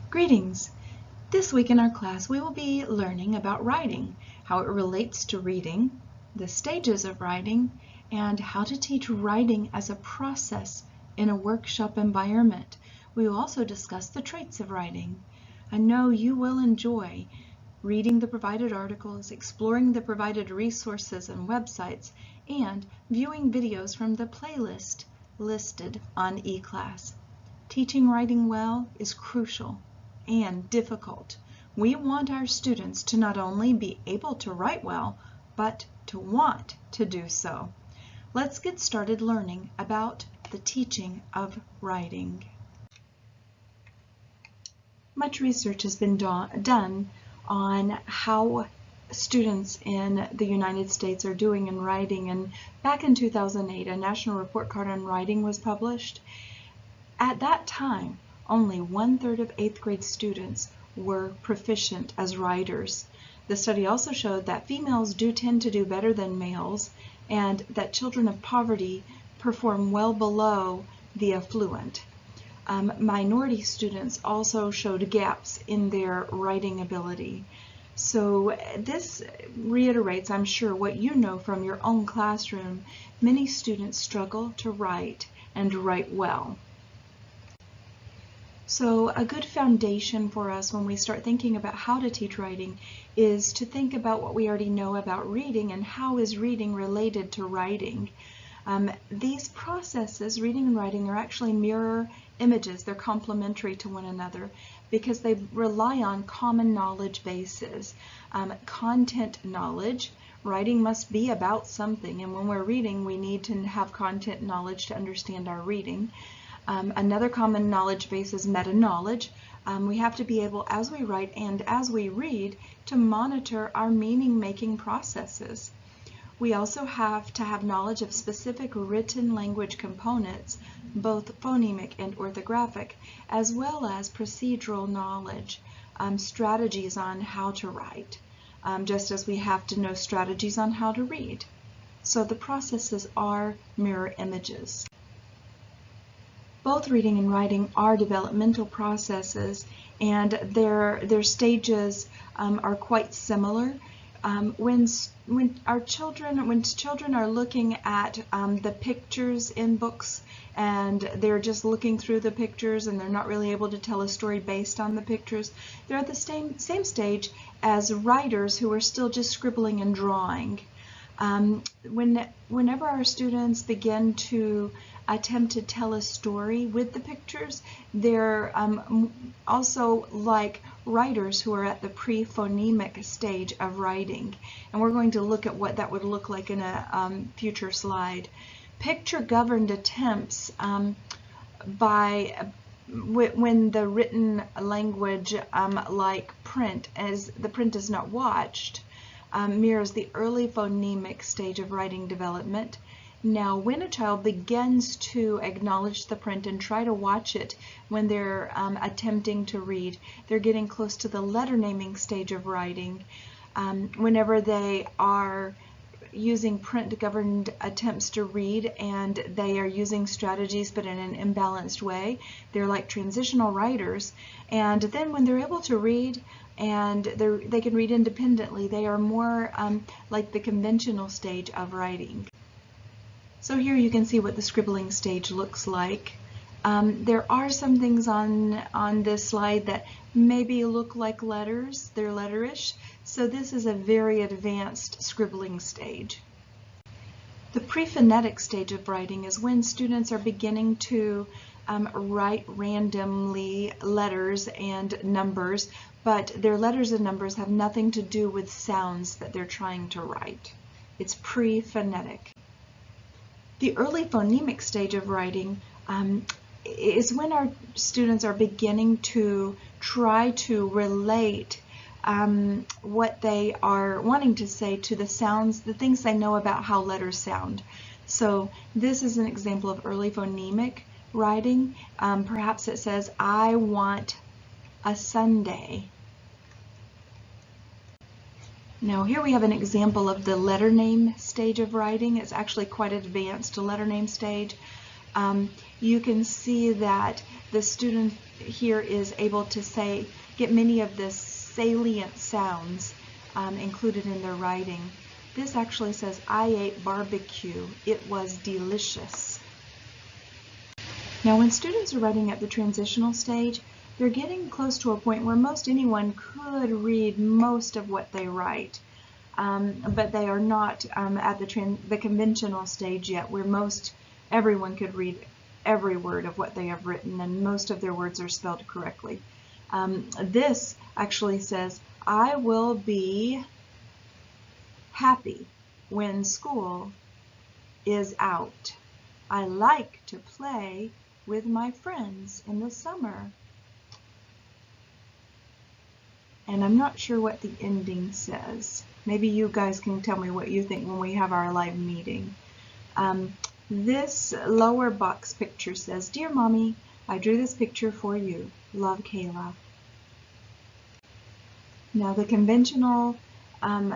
Greetings! This week in our class we will be learning about writing, how it relates to reading, the stages of writing, and how to teach writing as a process in a workshop environment. We will also discuss the traits of writing. I know you will enjoy reading the provided articles, exploring the provided resources and websites, and viewing videos from the playlist listed on eClass. Teaching writing well is crucial and difficult. We want our students to not only be able to write well, but to want to do so. Let's get started learning about the teaching of writing. Much research has been done on how students in the United States are doing in writing, and back in 2008 a national report card on writing was published. At that time, only 1/3 of 8th grade students were proficient as writers. The study also showed that females do tend to do better than males, and that children of poverty perform well below the affluent. Minority students also showed gaps in their writing ability. So this reiterates, I'm sure, what you know from your own classroom. Many students struggle to write and write well. So a good foundation for us when we start thinking about how to teach writing is to think about what we already know about reading and how is reading related to writing. These processes, reading and writing, are actually mirror images. They're complementary to one another because they rely on common knowledge bases. Content knowledge. Writing must be about something, and when we're reading we need to have content knowledge to understand our reading. Another common knowledge base is meta-knowledge. We have to be able, as we write and as we read, to monitor our meaning-making processes. We also have to have knowledge of specific written language components, both phonemic and orthographic, as well as procedural knowledge, strategies on how to write, just as we have to know strategies on how to read. So the processes are mirror images. Both reading and writing are developmental processes, and their stages are quite similar. When children are looking at the pictures in books, and they're just looking through the pictures and they're not really able to tell a story based on the pictures, they're at the same stage as writers who are still just scribbling and drawing. Whenever our students begin to attempt to tell a story with the pictures, they're also like writers who are at the pre-phonemic stage of writing. And we're going to look at what that would look like in a future slide. Picture-governed attempts when the written language, like print, as the print is not watched, mirrors the early phonemic stage of writing development. Now, when a child begins to acknowledge the print and try to watch it when they're attempting to read, they're getting close to the letter naming stage of writing. Whenever they are using print-governed attempts to read and they are using strategies but in an imbalanced way, they're like transitional writers. And then when they're able to read and they can read independently, they are more like the conventional stage of writing. So here you can see what the scribbling stage looks like. There are some things on this slide that maybe look like letters. They're letterish. So this is a very advanced scribbling stage. The pre-phonetic stage of writing is when students are beginning to write randomly letters and numbers, but their letters and numbers have nothing to do with sounds that they're trying to write. It's pre-phonetic. The early phonemic stage of writing is when our students are beginning to try to relate what they are wanting to say to the sounds, the things they know about how letters sound. So this is an example of early phonemic writing. Perhaps it says, "I want a sundae." Now here we have an example of the letter name stage of writing. It's actually quite advanced letter name stage. You can see that the student here is able to get many of the salient sounds included in their writing. This actually says, I ate barbecue. It was delicious. Now, when students are writing at the transitional stage, they're getting close to a point where most anyone could read most of what they write. But they are not at the conventional stage yet, where everyone could read every word of what they have written, and most of their words are spelled correctly. This actually says, I will be happy when school is out. I like to play with my friends in the summer. And I'm not sure what the ending says. Maybe you guys can tell me what you think when we have our live meeting. This lower box picture says, Dear Mommy, I drew this picture for you. Love, Kayla. Now, the conventional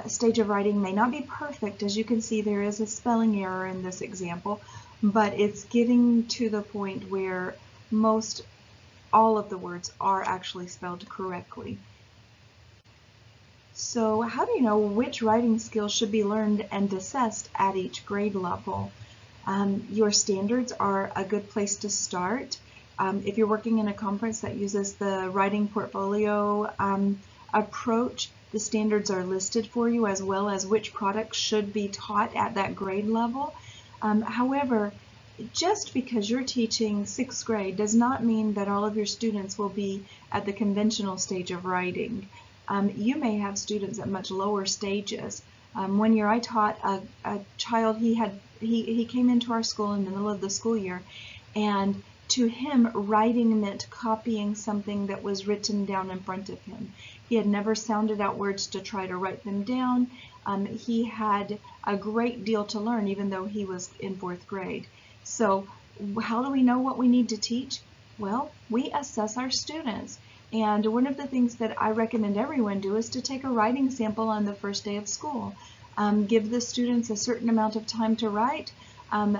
stage of writing may not be perfect. As you can see, there is a spelling error in this example, but it's getting to the point where all of the words are actually spelled correctly. So how do you know which writing skills should be learned and assessed at each grade level? Your standards are a good place to start. If you're working in a conference that uses the writing portfolio approach, the standards are listed for you, as well as which products should be taught at that grade level. However, just because you're teaching 6th grade does not mean that all of your students will be at the conventional stage of writing. You may have students at much lower stages. One year I taught a child, he came into our school in the middle of the school year, and to him, writing meant copying something that was written down in front of him. He had never sounded out words to try to write them down. He had a great deal to learn, even though he was in 4th grade. So how do we know what we need to teach? Well, we assess our students. And one of the things that I recommend everyone do is to take a writing sample on the first day of school. Give the students a certain amount of time to write,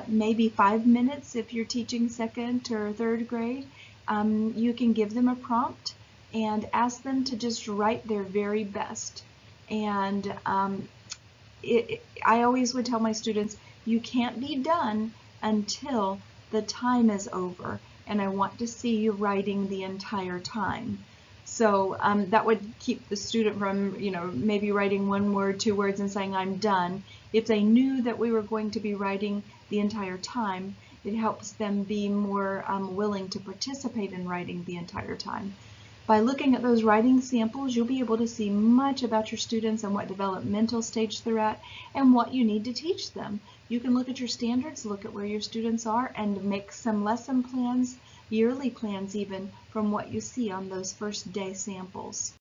maybe 5 minutes if you're teaching 2nd or 3rd grade. You can give them a prompt and ask them to just write their very best. And I always would tell my students, you can't be done until the time is over, and I want to see you writing the entire time. So that would keep the student from, maybe writing 1 word, 2 words and saying, I'm done. If they knew that we were going to be writing the entire time, it helps them be more willing to participate in writing the entire time. By looking at those writing samples, you'll be able to see much about your students and what developmental stage they're at and what you need to teach them. You can look at your standards, look at where your students are, and make some lesson plans, yearly plans even, from what you see on those first day samples.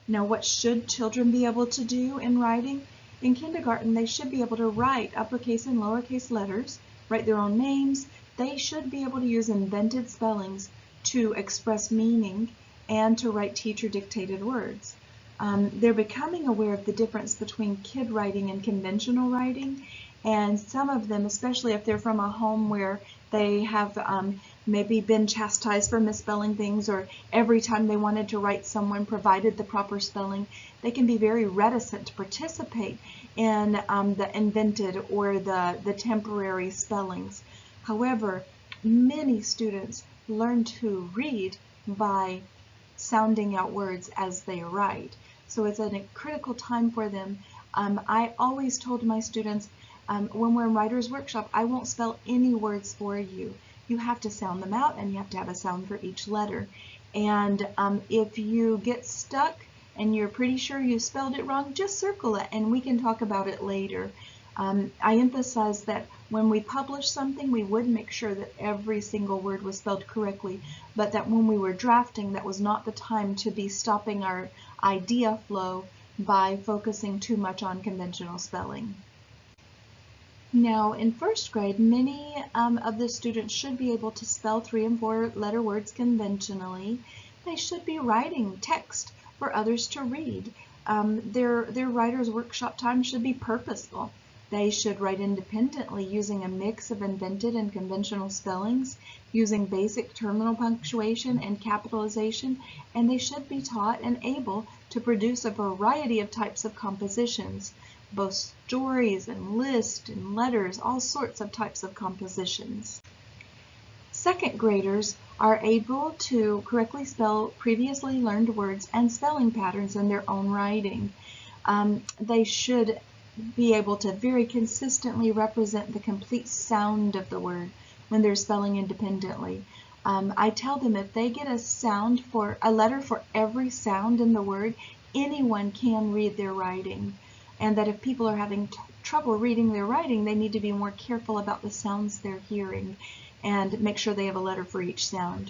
Now, what should children be able to do in writing? In kindergarten, they should be able to write uppercase and lowercase letters, write their own names. They should be able to use invented spellings to express meaning and to write teacher-dictated words. They're becoming aware of the difference between kid writing and conventional writing, and some of them, especially if they're from a home where they have maybe been chastised for misspelling things, or every time they wanted to write someone provided the proper spelling, they can be very reticent to participate in the invented or the temporary spellings. However, many students learn to read by sounding out words as they write. So it's a critical time for them. I always told my students, when we're in Writer's Workshop, I won't spell any words for you. You have to sound them out, and you have to have a sound for each letter. And if you get stuck and you're pretty sure you spelled it wrong, just circle it and we can talk about it later. I emphasize that when we publish something, we would make sure that every single word was spelled correctly, but that when we were drafting, that was not the time to be stopping our idea flow by focusing too much on conventional spelling. Now, in 1st grade, many of the students should be able to spell 3- and 4-letter words conventionally. They should be writing text for others to read. Their Writer's Workshop time should be purposeful. They should write independently using a mix of invented and conventional spellings, using basic terminal punctuation and capitalization, and they should be taught and able to produce a variety of types of compositions, both stories and lists and letters, all sorts of types of compositions. Second graders are able to correctly spell previously learned words and spelling patterns in their own writing. They should be able to very consistently represent the complete sound of the word when they're spelling independently. I tell them if they get a letter for every sound in the word, anyone can read their writing, and that if people are having trouble reading their writing, they need to be more careful about the sounds they're hearing and make sure they have a letter for each sound.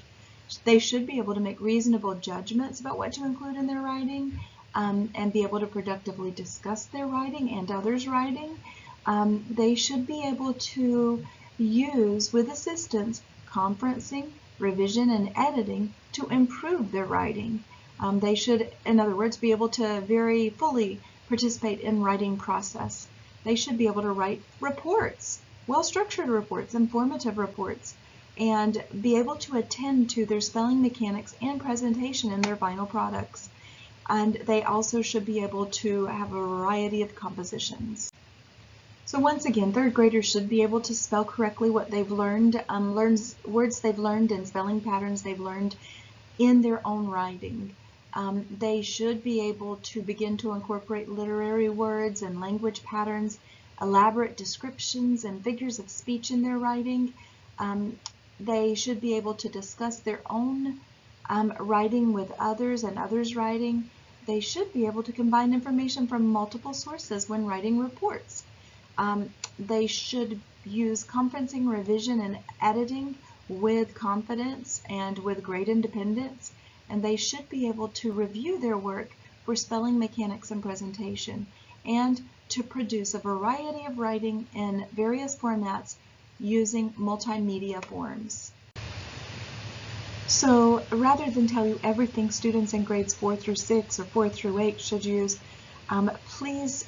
They should be able to make reasonable judgments about what to include in their writing, and be able to productively discuss their writing and others' writing. They should be able to use, with assistance, conferencing, revision, and editing to improve their writing. They should, in other words, be able to very fully participate in writing process. They should be able to write reports, well-structured reports, informative reports, and be able to attend to their spelling mechanics and presentation in their final products. And they also should be able to have a variety of compositions. So once again, third graders should be able to spell correctly what they've learned, words they've learned and spelling patterns they've learned in their own writing. They should be able to begin to incorporate literary words and language patterns, elaborate descriptions and figures of speech in their writing. They should be able to discuss their own writing with others and others' writing. They should be able to combine information from multiple sources when writing reports. They should use conferencing, revision, and editing with confidence and with great independence. And they should be able to review their work for spelling mechanics and presentation, and to produce a variety of writing in various formats using multimedia forms. So rather than tell you everything students in grades 4 through 6 or 4 through 8 should use, please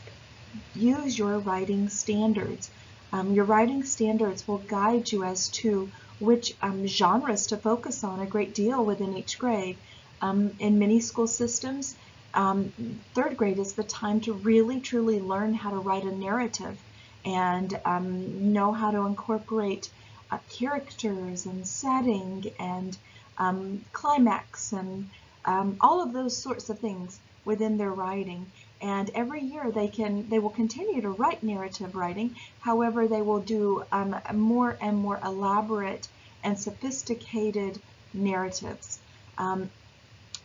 use your writing standards. Your writing standards will guide you as to which genres to focus on a great deal within each grade. In many school systems, third grade is the time to really truly learn how to write a narrative and know how to incorporate characters and setting and climax and all of those sorts of things within their writing. And every year they will continue to write narrative writing. However, they will do more and more elaborate and sophisticated narratives.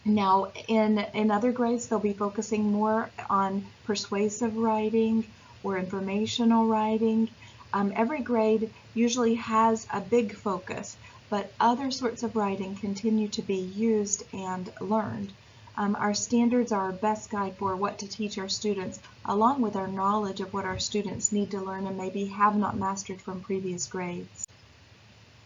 Now, in other grades, they'll be focusing more on persuasive writing or informational writing. Every grade usually has a big focus, but other sorts of writing continue to be used and learned. Our standards are our best guide for what to teach our students, along with our knowledge of what our students need to learn and maybe have not mastered from previous grades.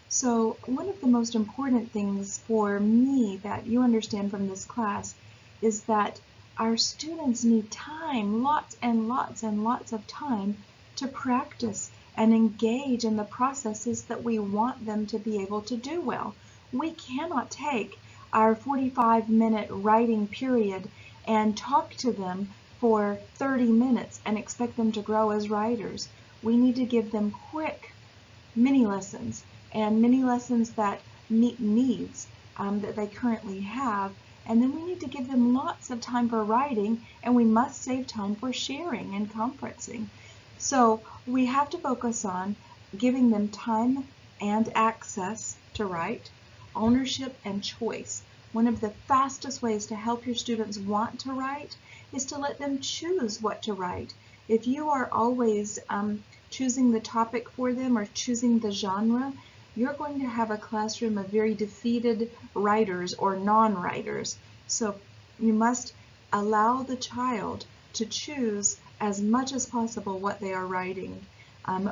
So one of the most important things for me that you understand from this class is that our students need time, lots and lots and lots of time to practice and engage in the processes that we want them to be able to do well. We cannot take our 45-minute writing period and talk to them for 30 minutes and expect them to grow as writers. We need to give them quick mini lessons and mini lessons that meet needs that they currently have. And then we need to give them lots of time for writing, and we must save time for sharing and conferencing. So we have to focus on giving them time and access to write, ownership and choice. One of the fastest ways to help your students want to write is to let them choose what to write. If you are always choosing the topic for them or choosing the genre, you're going to have a classroom of very defeated writers or non-writers. So you must allow the child to choose as much as possible what they are writing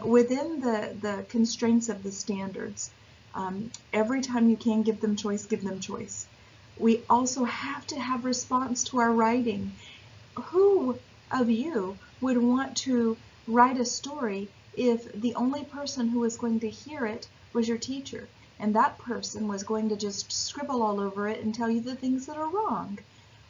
within the constraints of the standards. Every time you can give them choice, give them choice. We also have to have response to our writing. Who of you would want to write a story if the only person who was going to hear it was your teacher, and that person was going to just scribble all over it and tell you the things that are wrong.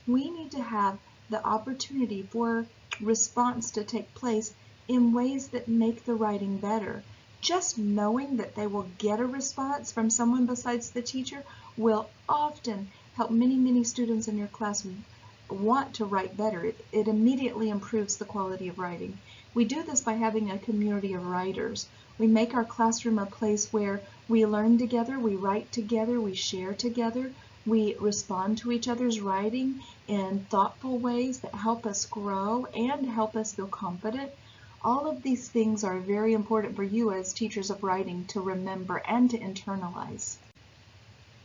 We need to have the opportunity for response to take place in ways that make the writing better. Just knowing that they will get a response from someone besides the teacher will often help many students in your class want to write better. It immediately improves the quality of writing. We do this by having a community of writers. We make our classroom a place where we learn together, we write together, we share together, we respond to each other's writing in thoughtful ways that help us grow and help us feel confident. All of these things are very important for you as teachers of writing to remember and to internalize.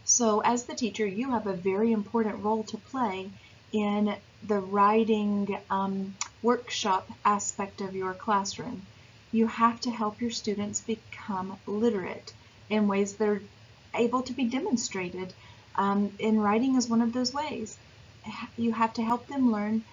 So as the teacher, you have a very important role to play in the writing workshop aspect of your classroom. You have to help your students become literate in ways that are able to be demonstrated. And writing is one of those ways. You have to help them learn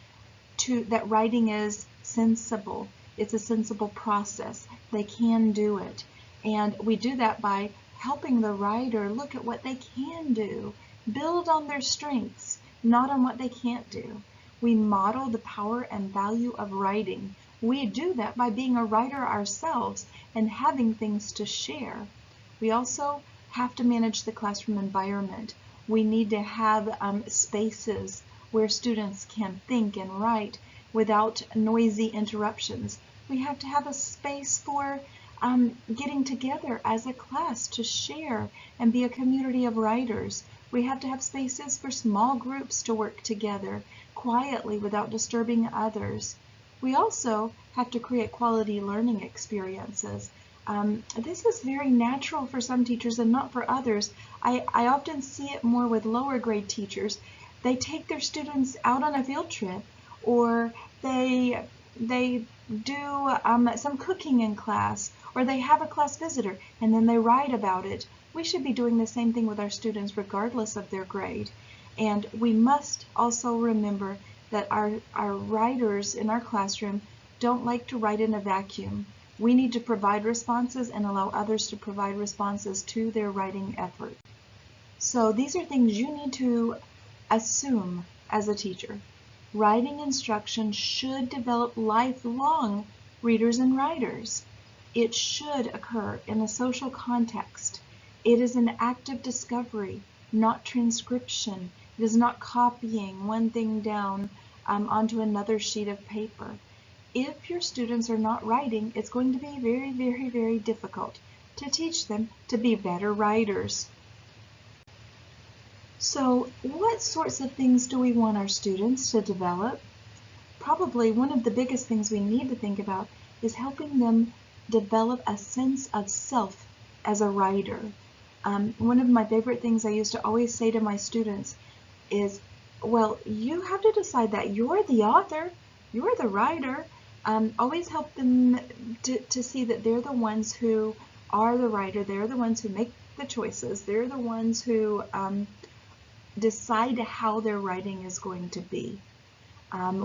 that writing is sensible. It's a sensible process. They can do it. And we do that by helping the writer look at what they can do, build on their strengths, not on what they can't do. We model the power and value of writing. We do that by being a writer ourselves and having things to share. We also have to manage the classroom environment. We need to have spaces where students can think and write without noisy interruptions. We have to have a space for getting together as a class to share and be a community of writers. We have to have spaces for small groups to work together quietly without disturbing others. We also have to create quality learning experiences. This is very natural for some teachers and not for others. I often see it more with lower grade teachers. They take their students out on a field trip, or they do some cooking in class, or they have a class visitor and then they write about it. We should be doing the same thing with our students regardless of their grade. And we must also remember that our writers in our classroom don't like to write in a vacuum. We need to provide responses and allow others to provide responses to their writing effort. So these are things you need to assume as a teacher. Writing instruction should develop lifelong readers and writers. It should occur in a social context. It is an active discovery, not transcription. It is not copying one thing down onto another sheet of paper. If your students are not writing, it's going to be very difficult to teach them to be better writers. So what sorts of things do we want our students to develop? Probably one of the biggest things we need to think about is helping them develop a sense of self as a writer. One of my favorite things I used to always say to my students is, well, you have to decide that you're the author, you're the writer. Always help them to see that they're the ones who are the writer, they're the ones who make the choices, they're the ones who decide how their writing is going to be.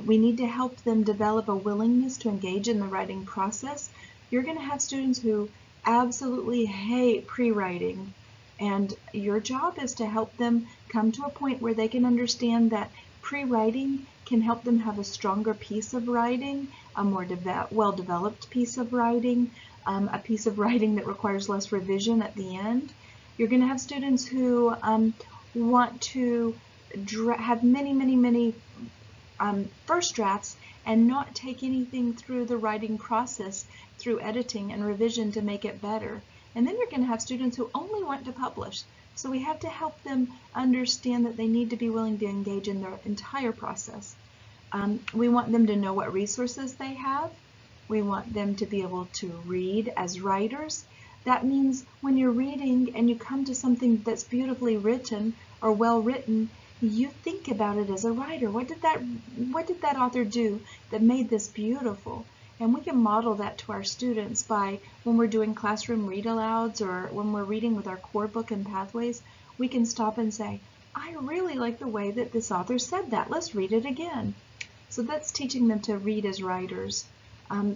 We need to help them develop a willingness to engage in the writing process. You're going to have students who absolutely hate pre-writing, and your job is to help them come to a point where they can understand that pre-writing can help them have a stronger piece of writing, a more well-developed piece of writing, a piece of writing that requires less revision at the end. You're going to have students who want to have many first drafts and not take anything through the writing process, through editing and revision to make it better. And then you're going to have students who only want to publish. So we have to help them understand that they need to be willing to engage in their entire process. We want them to know what resources they have. We want them to be able to read as writers. That means when you're reading and you come to something that's beautifully written or well written, you think about it as a writer. What did that author do that made this beautiful? And we can model that to our students by when we're doing classroom read-alouds or when we're reading with our core book and pathways, we can stop and say, I really like the way that this author said that. Let's read it again. So that's teaching them to read as writers.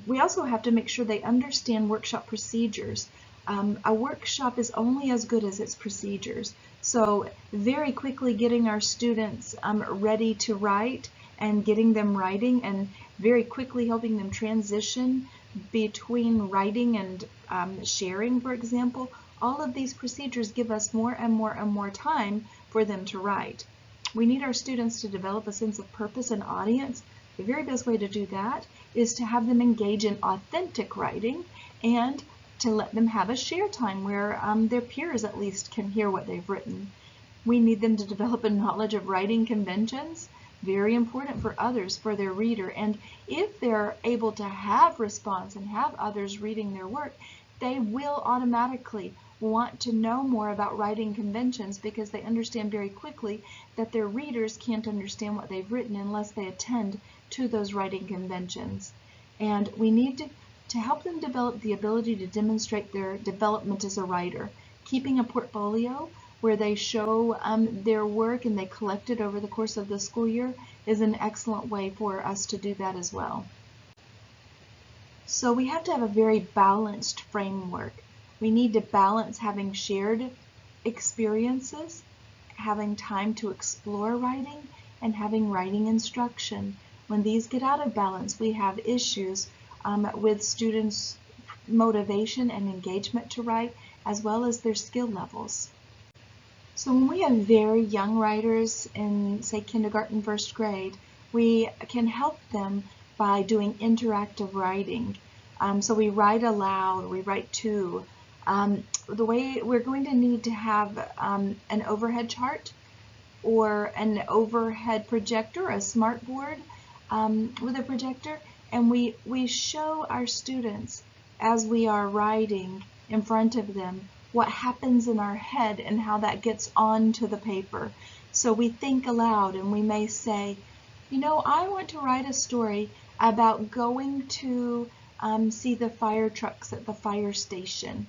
We also have to make sure they understand workshop procedures. A workshop is only as good as its procedures. So very quickly getting our students ready to write and getting them writing, and very quickly helping them transition between writing and sharing, for example. All of these procedures give us more and more and more time for them to write. We need our students to develop a sense of purpose and audience. The very best way to do that is to have them engage in authentic writing and to let them have a share time where their peers at least can hear what they've written. We need them to develop a knowledge of writing conventions, very important for others, for their reader. And if they're able to have response and have others reading their work, they will automatically want to know more about writing conventions, because they understand very quickly that their readers can't understand what they've written unless they attend to those writing conventions. And we need to help them develop the ability to demonstrate their development as a writer. Keeping a portfolio where they show their work and they collect it over the course of the school year is an excellent way for us to do that as well. So we have to have a very balanced framework. We need to balance having shared experiences, having time to explore writing, and having writing instruction. When these get out of balance, we have issues with students' motivation and engagement to write, as well as their skill levels. So when we have very young writers in, say, kindergarten, first grade, we can help them by doing interactive writing. So we write aloud, we write to. The way we're going to need to have an overhead chart or an overhead projector, a smart board with a projector, and we show our students as we are writing in front of them what happens in our head and how that gets onto the paper. So we think aloud and we may say, you know, I want to write a story about going to see the fire trucks at the fire station.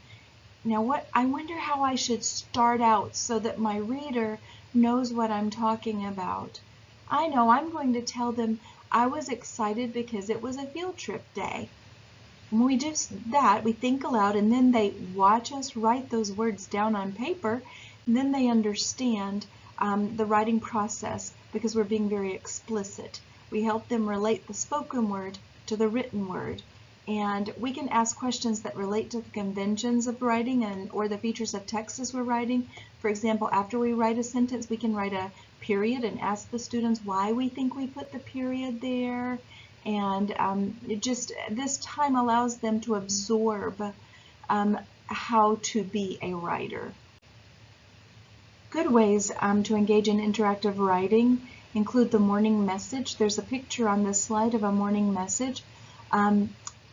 Now I wonder how I should start out so that my reader knows what I'm talking about. I know I'm going to tell them I was excited because it was a field trip day. When we do that, we think aloud, and then they watch us write those words down on paper, and then they understand the writing process because we're being very explicit. We help them relate the spoken word to the written word. And we can ask questions that relate to the conventions of writing or the features of text as we're writing. For example, after we write a sentence, we can write a period and ask the students why we think we put the period there. And this time allows them to absorb how to be a writer. Good ways to engage in interactive writing include the morning message. There's a picture on this slide of a morning message.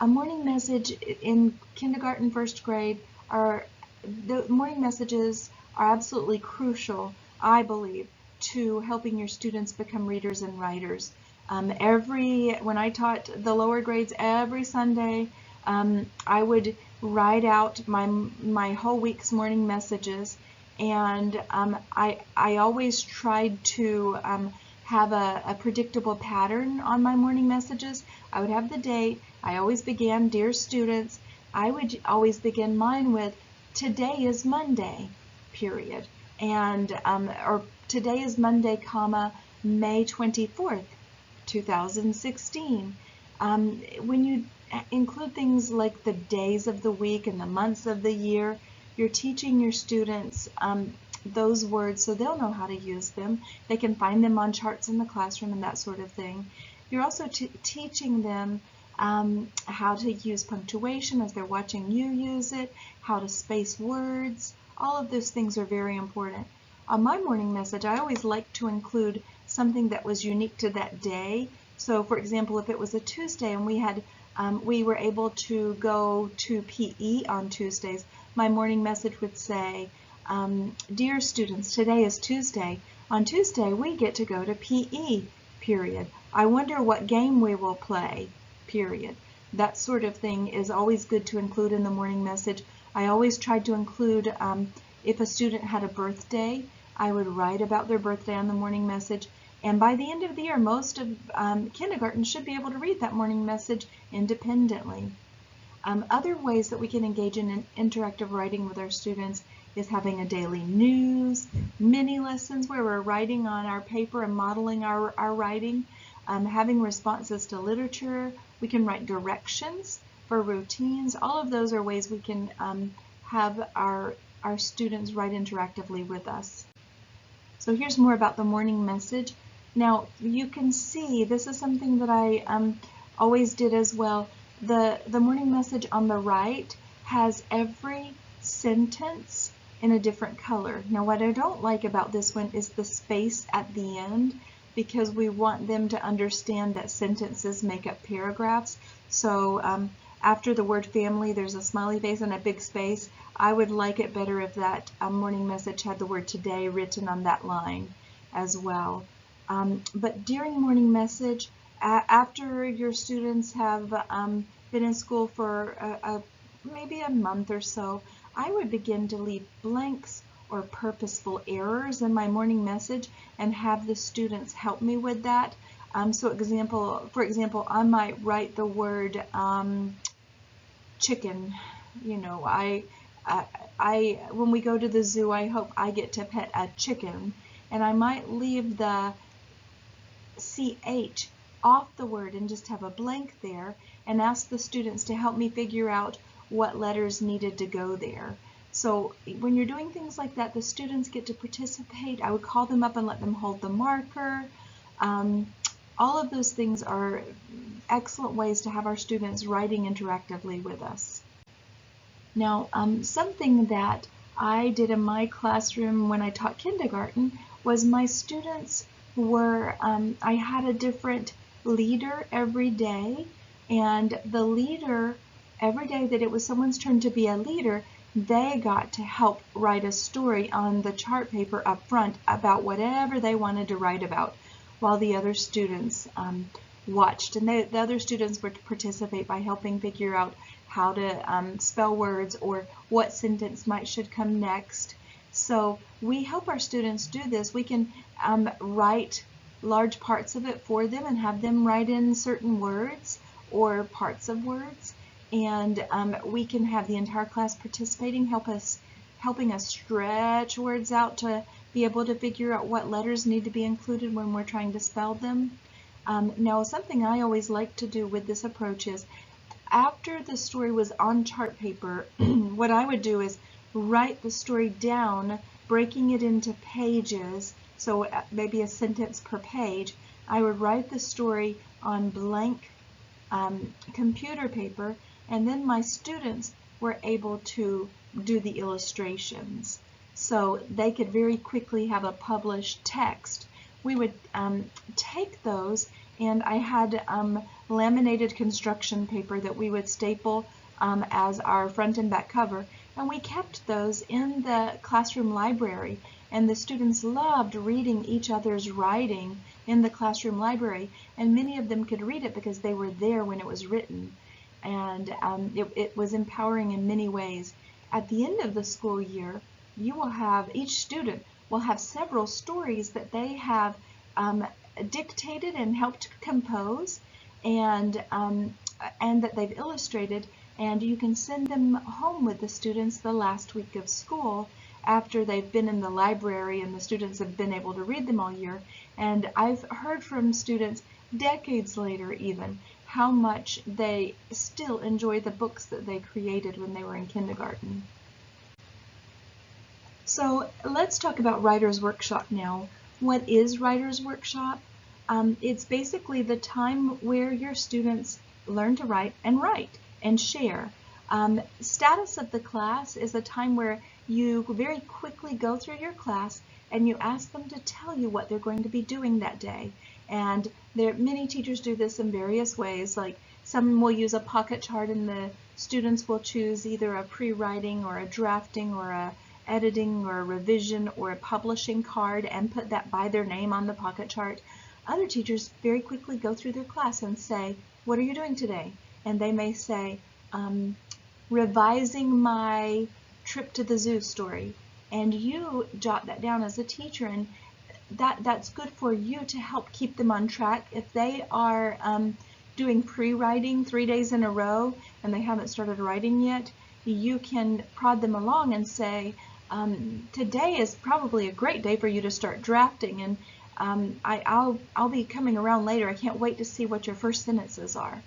A morning message in kindergarten, first grade, the morning messages are absolutely crucial, I believe, to helping your students become readers and writers. When I taught the lower grades every Sunday, I would write out my whole week's morning messages, and I always tried to have a predictable pattern on my morning messages. I would have the date. I always began, dear students. I would always begin mine with, today is Monday, period. And, or today is Monday, comma, May 24th, 2016. When you include things like the days of the week and the months of the year, you're teaching your students those words so they'll know how to use them. They can find them on charts in the classroom and that sort of thing. You're also teaching them how to use punctuation as they're watching you use it, how to space words. All of those things are very important. On my morning message, I always like to include something that was unique to that day. So for example, if it was a Tuesday and we were able to go to PE on Tuesdays, my morning message would say, dear students, today is Tuesday. On Tuesday, we get to go to PE, period. I wonder what game we will play, period. That sort of thing is always good to include in the morning message. I always tried to include, if a student had a birthday, I would write about their birthday on the morning message. And by the end of the year, most of kindergarten should be able to read that morning message independently. Other ways that we can engage in interactive writing with our students is having a daily news, mini lessons where we're writing on our paper and modeling our writing, having responses to literature. We can write directions for routines. All of those are ways we can have our students write interactively with us. So here's more about the morning message. Now you can see this is something that I always did as well. The morning message on the right has every sentence in a different color. Now what I don't like about this one is the space at the end, because we want them to understand that sentences make up paragraphs. So after the word family, there's a smiley face and a big space. I would like it better if that morning message had the word today written on that line as well. But during morning message, after your students have been in school for maybe a month or so, I would begin to leave blanks or purposeful errors in my morning message and have the students help me with that. For example, I might write the word chicken. You know, when we go to the zoo, I hope I get to pet a chicken, and I might leave the CH off the word and just have a blank there and ask the students to help me figure out what letters needed to go there. So when you're doing things like that, the students get to participate. I would call them up and let them hold the marker. All of those things are excellent ways to have our students writing interactively with us. Now, something that I did in my classroom when I taught kindergarten was my students were, I had a different leader every day, and the leader, every day that it was someone's turn to be a leader, they got to help write a story on the chart paper up front about whatever they wanted to write about, while the other students watched. And the other students were to participate by helping figure out how to spell words or what sentence should come next. So we help our students do this. We can write large parts of it for them and have them write in certain words or parts of words. And we can have the entire class participating, helping us stretch words out to be able to figure out what letters need to be included when we're trying to spell them. Now, something I always like to do with this approach is, after the story was on chart paper, what I would do is write the story down, breaking it into pages, so maybe a sentence per page. I would write the story on blank computer paper, and then my students were able to do the illustrations. So they could very quickly have a published text. We would take those, and I had laminated construction paper that we would staple as our front and back cover, and we kept those in the classroom library, and the students loved reading each other's writing in the classroom library, and many of them could read it because they were there when it was written, and it was empowering in many ways. At the end of the school year, each student will have several stories that they have dictated and helped compose, and that they've illustrated, and you can send them home with the students the last week of school after they've been in the library and the students have been able to read them all year. And I've heard from students decades later even how much they still enjoy the books that they created when they were in kindergarten. So let's talk about Writer's Workshop now. What is Writer's Workshop? It's basically the time where your students learn to write and share. Status of the class is a time where you very quickly go through your class and you ask them to tell you what they're going to be doing that day. And many teachers do this in various ways, like some will use a pocket chart and the students will choose either a pre-writing or a drafting or a editing or a revision or a publishing card and put that by their name on the pocket chart. Other teachers very quickly go through their class and say, what are you doing today? And they may say, revising my trip to the zoo story. And you jot that down as a teacher, and that's good for you to help keep them on track. If they are doing pre-writing 3 days in a row and they haven't started writing yet, you can prod them along and say, today is probably a great day for you to start drafting, and I'll be coming around later. I can't wait to see what your first sentences are.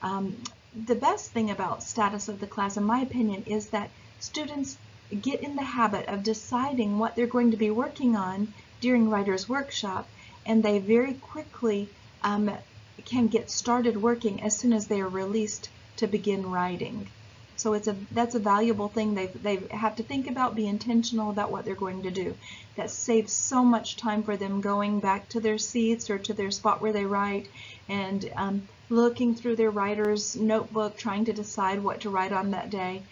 The best thing about status of the class, in my opinion, is that students get in the habit of deciding what they're going to be working on during Writer's Workshop, and they very quickly can get started working as soon as they are released to begin writing. So that's a valuable thing. They have to think about, be intentional about what they're going to do. That saves so much time for them going back to their seats or to their spot where they write and looking through their writer's notebook, trying to decide what to write on that day.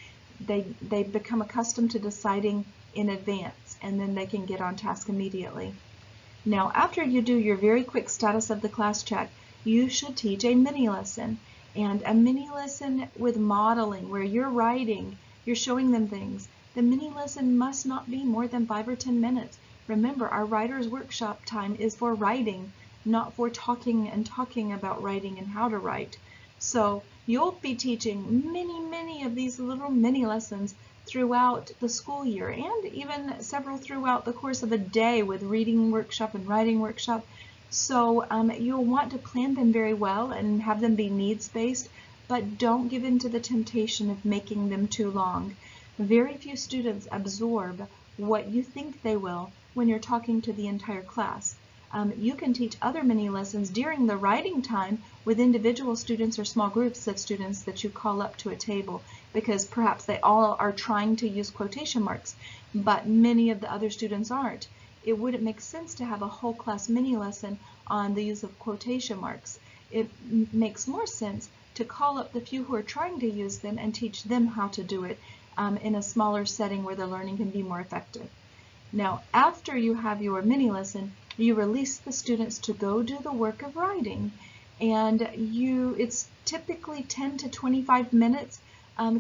They become accustomed to deciding in advance, and then they can get on task immediately. Now, after you do your very quick status of the class check, you should teach a mini lesson. And a mini lesson with modeling, where you're writing, you're showing them things. The mini lesson must not be more than 5 or 10 minutes. Remember, our Writer's Workshop time is for writing, not for talking about writing and how to write. So you'll be teaching many of these little mini lessons throughout the school year, and even several throughout the course of a day with reading workshop and writing workshop. So you'll want to plan them very well and have them be needs-based, but don't give in to the temptation of making them too long. Very few students absorb what you think they will when you're talking to the entire class. You can teach other mini lessons during the writing time with individual students or small groups of students that you call up to a table, because perhaps they all are trying to use quotation marks, but many of the other students aren't. It wouldn't make sense to have a whole class mini lesson on the use of quotation marks. It makes more sense to call up the few who are trying to use them and teach them how to do it in a smaller setting where the learning can be more effective. Now, after you have your mini lesson, you release the students to go do the work of writing, and it's typically 10 to 25 minutes.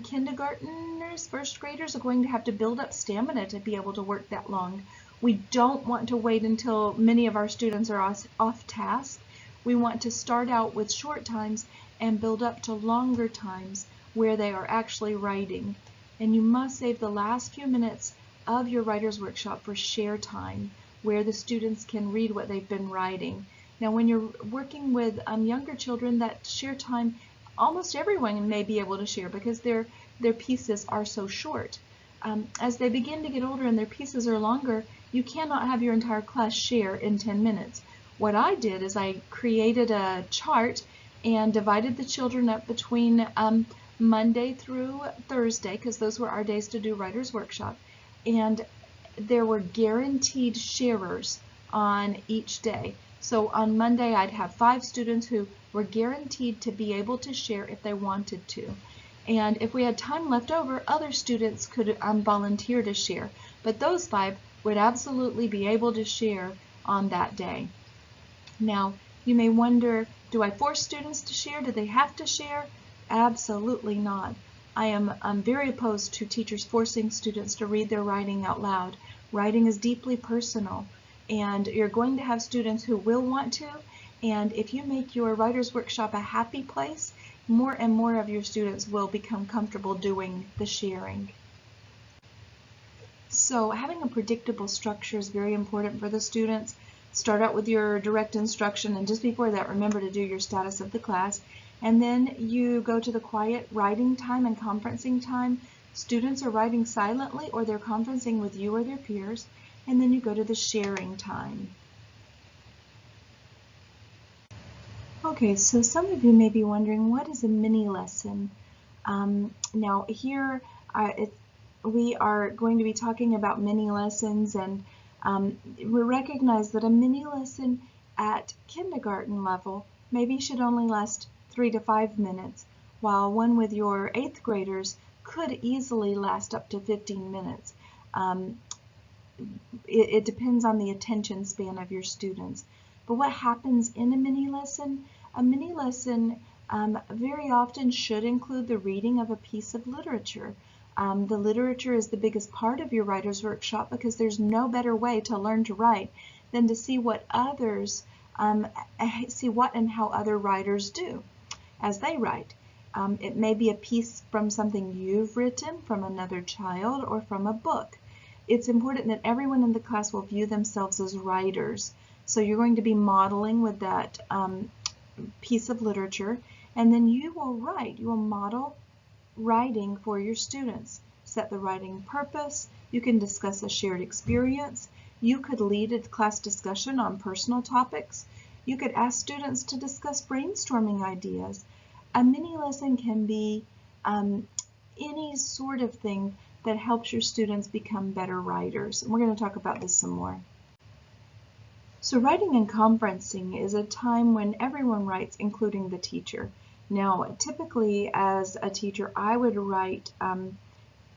Kindergartners, first graders are going to have to build up stamina to be able to work that long. We don't want to wait until many of our students are off task. We want to start out with short times and build up to longer times where they are actually writing. And you must save the last few minutes of your Writer's Workshop for share time, where the students can read what they've been writing. Now, when you're working with younger children, that share time, almost everyone may be able to share because their pieces are so short. As they begin to get older and their pieces are longer, you cannot have your entire class share in 10 minutes. What I did is I created a chart and divided the children up between Monday through Thursday, because those were our days to do Writer's Workshop, and there were guaranteed sharers on each day. So on Monday I'd have 5 students who were guaranteed to be able to share if they wanted to. And if we had time left over, other students could volunteer to share. But those 5 would absolutely be able to share on that day. Now, you may wonder, do I force students to share? Do they have to share? Absolutely not. I'm very opposed to teachers forcing students to read their writing out loud. Writing is deeply personal, and you're going to have students who will want to, and if you make your Writer's Workshop a happy place, more and more of your students will become comfortable doing the sharing. So having a predictable structure is very important for the students. Start out with your direct instruction, and just before that, remember to do your status of the class. And then you go to the quiet writing time and conferencing time. Students are writing silently, or they're conferencing with you or their peers. And then you go to the sharing time. Okay, so some of you may be wondering, what is a mini lesson? Now here we are going to be talking about mini lessons, and we recognize that a mini lesson at kindergarten level maybe should only last 3 to 5 minutes, while one with your 8th graders could easily last up to 15 minutes. It depends on the attention span of your students. But what happens in a mini lesson? A mini lesson very often should include the reading of a piece of literature. The literature is the biggest part of your Writer's Workshop because there's no better way to learn to write than to see what others, see what and how other writers do as they write. It may be a piece from something you've written, from another child, or from a book. It's important that everyone in the class will view themselves as writers. So you're going to be modeling with that piece of literature, and then you will write. You will model writing for your students. Set the writing purpose. You can discuss a shared experience. You could lead a class discussion on personal topics. You could ask students to discuss brainstorming ideas. A mini lesson can be any sort of thing that helps your students become better writers. And we're going to talk about this some more. So writing and conferencing is a time when everyone writes, including the teacher. Now, typically as a teacher, I would write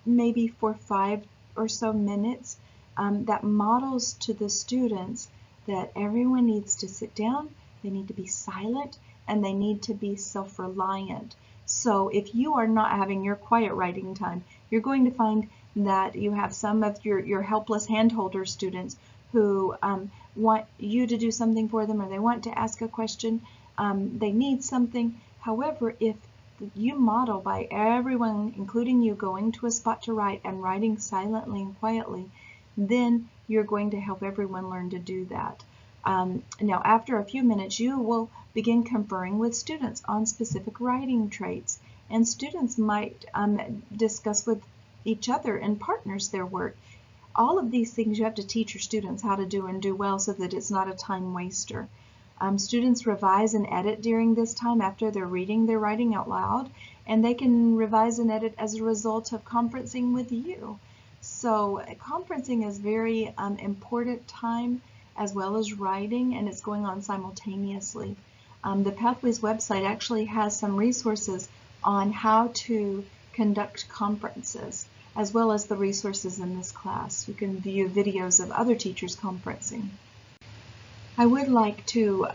maybe for 5 or so minutes that models to the students that everyone needs to sit down, they need to be silent, and they need to be self-reliant. So if you are not having your quiet writing time, you're going to find that you have some of your helpless handholder students who want you to do something for them, or they want to ask a question, they need something. However, if you model by everyone, including you, going to a spot to write and writing silently and quietly, then you're going to help everyone learn to do that. Now, after a few minutes, you will begin conferring with students on specific writing traits, and students might discuss with each other and partners their work. All of these things you have to teach your students how to do and do well so that it's not a time waster. Students revise and edit during this time after they're reading their writing out loud, and they can revise and edit as a result of conferencing with you. So conferencing is very important time as well as writing, and it's going on simultaneously. The Pathways website actually has some resources on how to conduct conferences, as well as the resources in this class. You can view videos of other teachers conferencing. I would like to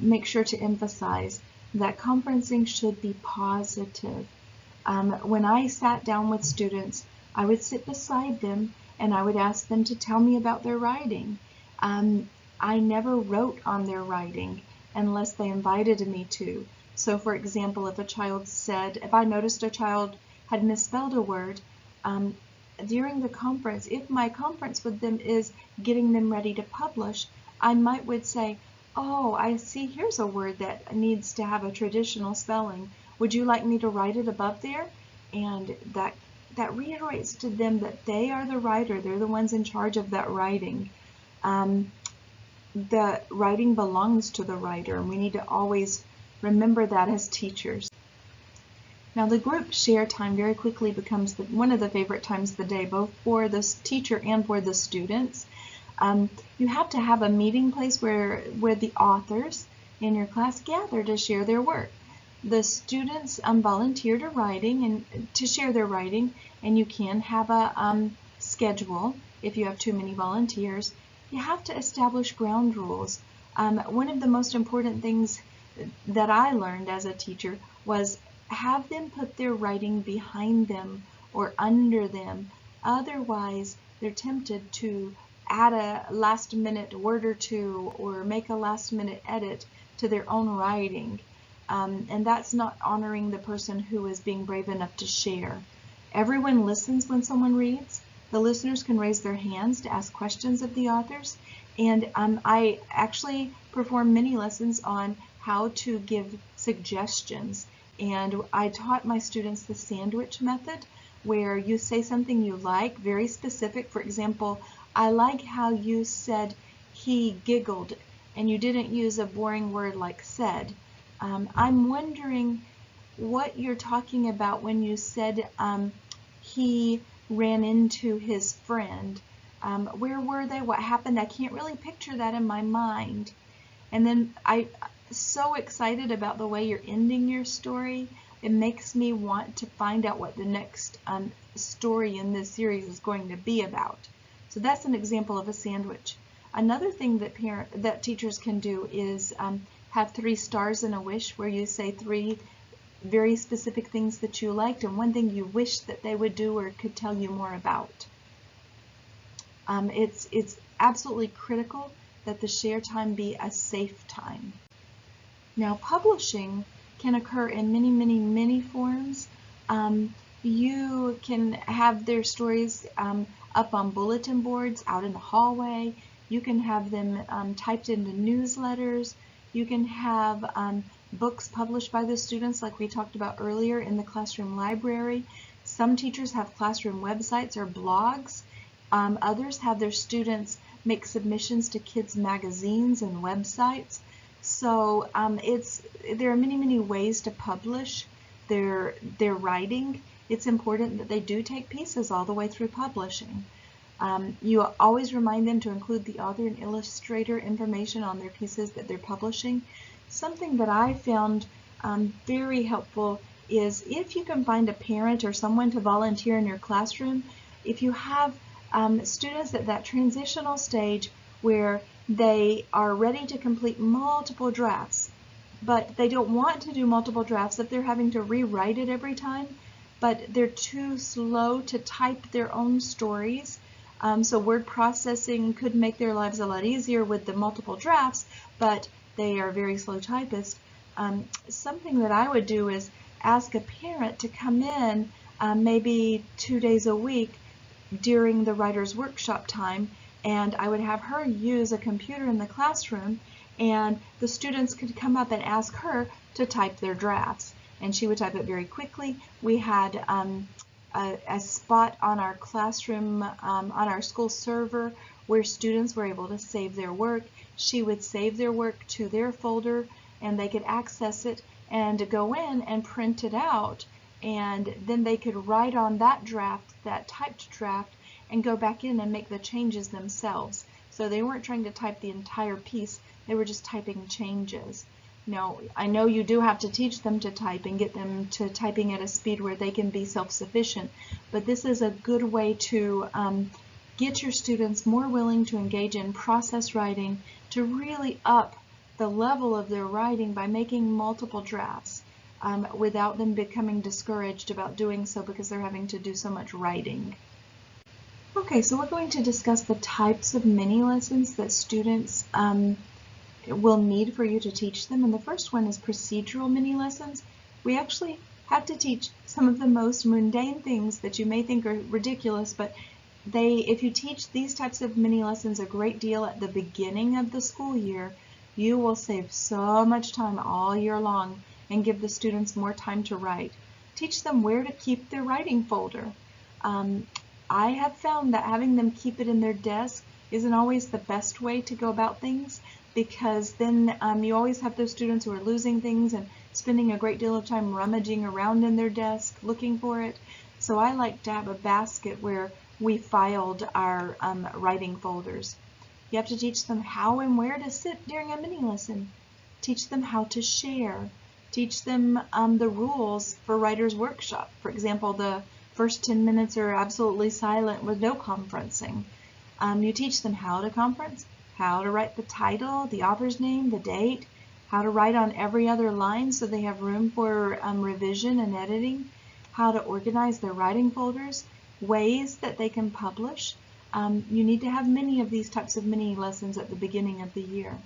make sure to emphasize that conferencing should be positive. When I sat down with students, I would sit beside them and I would ask them to tell me about their writing. I never wrote on their writing unless they invited me to. So for example, if I noticed a child had misspelled a word, during the conference, if my conference with them is getting them ready to publish, I would say, oh, I see here's a word that needs to have a traditional spelling. Would you like me to write it above there? And that reiterates to them that they are the writer. They're the ones in charge of that writing. The writing belongs to the writer, and we need to always remember that as teachers. Now the group share time very quickly becomes one of the favorite times of the day, both for the teacher and for the students. You have to have a meeting place where the authors in your class gather to share their work. The students volunteer to share their writing, and you can have a schedule if you have too many volunteers. You have to establish ground rules. One of the most important things that I learned as a teacher was have them put their writing behind them or under them. Otherwise, they're tempted to add a last-minute word or two or make a last-minute edit to their own writing. And that's not honoring the person who is being brave enough to share. Everyone listens when someone reads. The listeners can raise their hands to ask questions of the authors. And I actually perform many lessons on how to give suggestions. And I taught my students the sandwich method, where you say something you like, very specific. For example, I like how you said he giggled, and you didn't use a boring word like said. I'm wondering what you're talking about when you said he ran into his friend. Where were they? What happened? I can't really picture that in my mind. And then I'm so excited about the way you're ending your story. It makes me want to find out what the next story in this series is going to be about. So that's an example of a sandwich. Another thing that teachers can do is have 3 stars and a wish, where you say 3 very specific things that you liked and 1 thing you wish that they would do or could tell you more about. It's absolutely critical that the share time be a safe time. Now, publishing can occur in many forms. You can have their stories up on bulletin boards out in the hallway. You can have them typed into newsletters. You can have books published by the students like we talked about earlier in the classroom library. Some teachers have classroom websites or blogs. Others have their students make submissions to kids' magazines and websites. So there are many ways to publish their writing. It's important that they do take pieces all the way through publishing. You always remind them to include the author and illustrator information on their pieces that they're publishing. Something that I found very helpful is if you can find a parent or someone to volunteer in your classroom, if you have students at that transitional stage where they are ready to complete multiple drafts, but they don't want to do multiple drafts if they're having to rewrite it every time, but they're too slow to type their own stories. So word processing could make their lives a lot easier with the multiple drafts, but they are very slow typists. Something that I would do is ask a parent to come in maybe 2 days a week during the writer's workshop time, and I would have her use a computer in the classroom, and the students could come up and ask her to type their drafts, and she would type it very quickly. We had a spot on our classroom, on our school server, where students were able to save their work. She would save their work to their folder, and they could access it and go in and print it out, and then they could write on that draft, that typed draft, and go back in and make the changes themselves. So they weren't trying to type the entire piece, they were just typing changes. Now, I know you do have to teach them to type and get them to typing at a speed where they can be self-sufficient, but this is a good way to get your students more willing to engage in process writing, to really up the level of their writing by making multiple drafts without them becoming discouraged about doing so because they're having to do so much writing. Okay, so we're going to discuss the types of mini lessons that students will need for you to teach them. And the first one is procedural mini lessons. We actually have to teach some of the most mundane things that you may think are ridiculous, but if you teach these types of mini lessons a great deal at the beginning of the school year, you will save so much time all year long and give the students more time to write. Teach them where to keep their writing folder. I have found that having them keep it in their desk isn't always the best way to go about things, because then you always have those students who are losing things and spending a great deal of time rummaging around in their desk looking for it. So I like to have a basket where we filed our writing folders. You have to teach them how and where to sit during a mini lesson. Teach them how to share. Teach them the rules for writer's workshop. For example, the first 10 minutes are absolutely silent with no conferencing. You teach them how to conference, how to write the title, the author's name, the date, how to write on every other line so they have room for revision and editing, how to organize their writing folders, ways that they can publish. You need to have many of these types of mini lessons at the beginning of the year.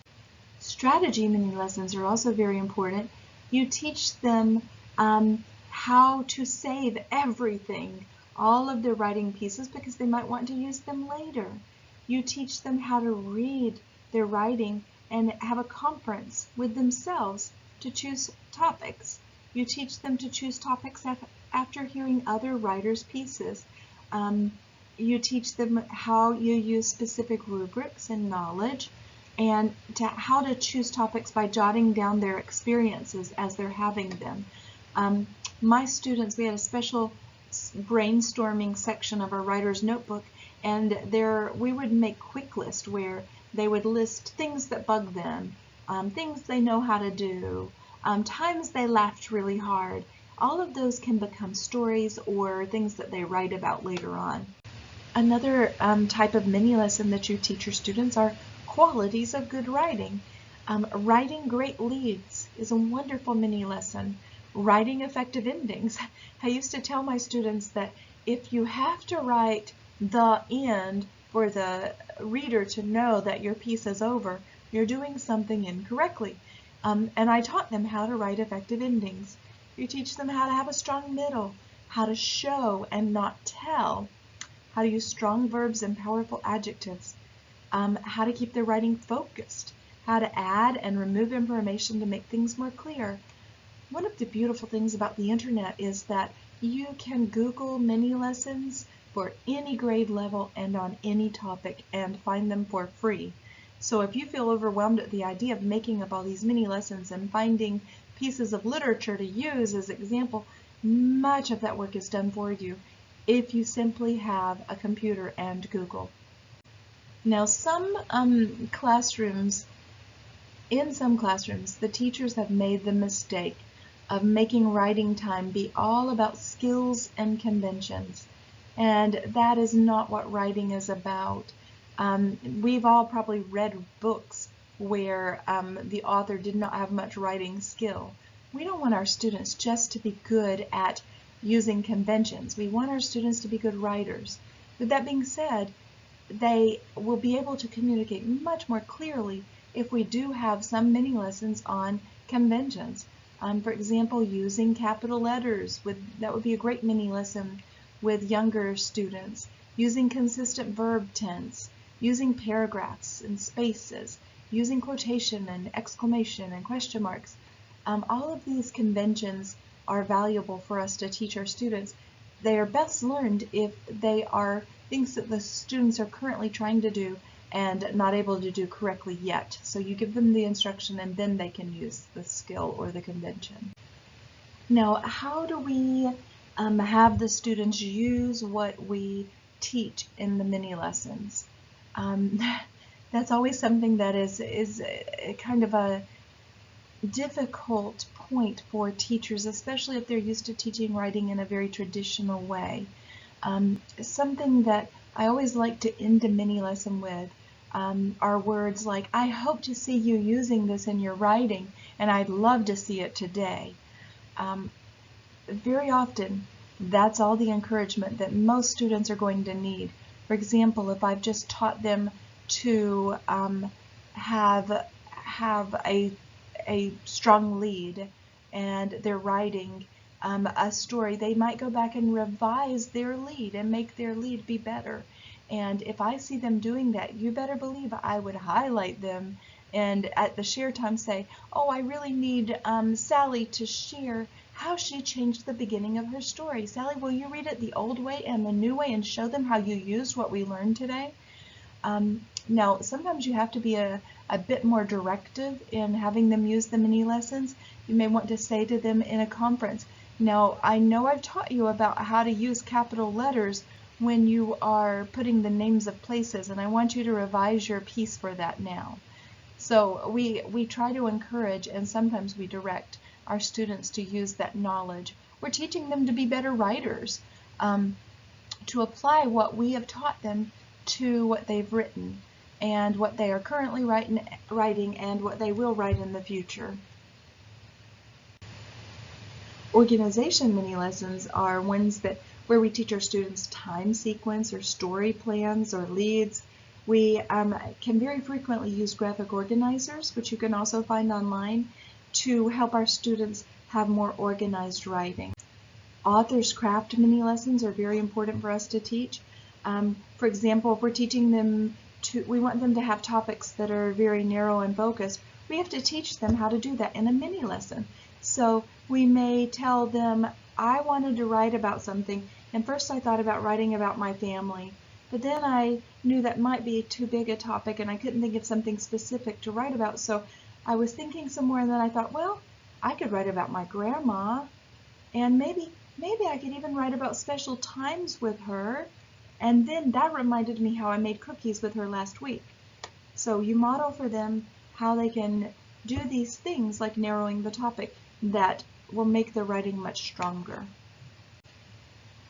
Strategy mini lessons are also very important. You teach them how to save everything, all of their writing pieces, because they might want to use them later. You teach them how to read their writing and have a conference with themselves to choose topics. You teach them to choose topics after hearing other writers' pieces. You teach them how you use specific rubrics and knowledge, and how to choose topics by jotting down their experiences as they're having them. My students, we had a special brainstorming section of our writer's notebook, and we would make quick lists where they would list things that bug them, things they know how to do, times they laughed really hard. All of those can become stories or things that they write about later on. Another type of mini lesson that you teach your students are qualities of good writing. Writing great leads is a wonderful mini lesson. Writing effective endings. I used to tell my students that if you have to write the end for the reader to know that your piece is over, you're doing something incorrectly. And I taught them how to write effective endings. You teach them how to have a strong middle, how to show and not tell, how to use strong verbs and powerful adjectives, how to keep their writing focused, how to add and remove information to make things more clear. One of the beautiful things about the internet is that you can Google mini lessons for any grade level and on any topic and find them for free. So if you feel overwhelmed at the idea of making up all these mini lessons and finding pieces of literature to use as example, much of that work is done for you if you simply have a computer and Google. Now in some classrooms, the teachers have made the mistake of making writing time be all about skills and conventions. And that is not what writing is about. We've all probably read books where the author did not have much writing skill. We don't want our students just to be good at using conventions. We want our students to be good writers. With that being said, they will be able to communicate much more clearly if we do have some mini lessons on conventions. For example, using capital letters, that would be a great mini lesson with younger students. Using consistent verb tense, using paragraphs and spaces, using quotation and exclamation and question marks. All of these conventions are valuable for us to teach our students. They are best learned if they are things that the students are currently trying to do and not able to do correctly yet. So you give them the instruction and then they can use the skill or the convention. Now, how do we have the students use what we teach in the mini lessons? That's always something that is kind of a difficult point for teachers, especially if they're used to teaching writing in a very traditional way. Something that I always like to end a mini lesson with are words like, I hope to see you using this in your writing, and I'd love to see it today. Very often, that's all the encouragement that most students are going to need. For example, if I've just taught them to have a strong lead and they're writing a story, they might go back and revise their lead and make their lead be better. And if I see them doing that, you better believe I would highlight them and at the share time say, oh, I really need Sally to share how she changed the beginning of her story. Sally, will you read it the old way and the new way and show them how you used what we learned today? Now, sometimes you have to be a bit more directive in having them use the mini lessons. You may want to say to them in a conference, now, I know I've taught you about how to use capital letters when you are putting the names of places, and I want you to revise your piece for that now. So we try to encourage, and sometimes we direct our students to use that knowledge. We're teaching them to be better writers, to apply what we have taught them to what they've written and what they are currently writing and what they will write in the future. Organization mini lessons are ones where we teach our students time sequence or story plans or leads. We can very frequently use graphic organizers, which you can also find online, to help our students have more organized writing. Author's craft mini lessons are very important for us to teach. For example, if we're teaching them we want them to have topics that are very narrow and focused, we have to teach them how to do that in a mini lesson. So we may tell them, I wanted to write about something, and first I thought about writing about my family, but then I knew that might be too big a topic and I couldn't think of something specific to write about, so I was thinking somewhere and then I thought, well, I could write about my grandma, and maybe I could even write about special times with her, and then that reminded me how I made cookies with her last week. So you model for them how they can do these things like narrowing the topic that will make their writing much stronger.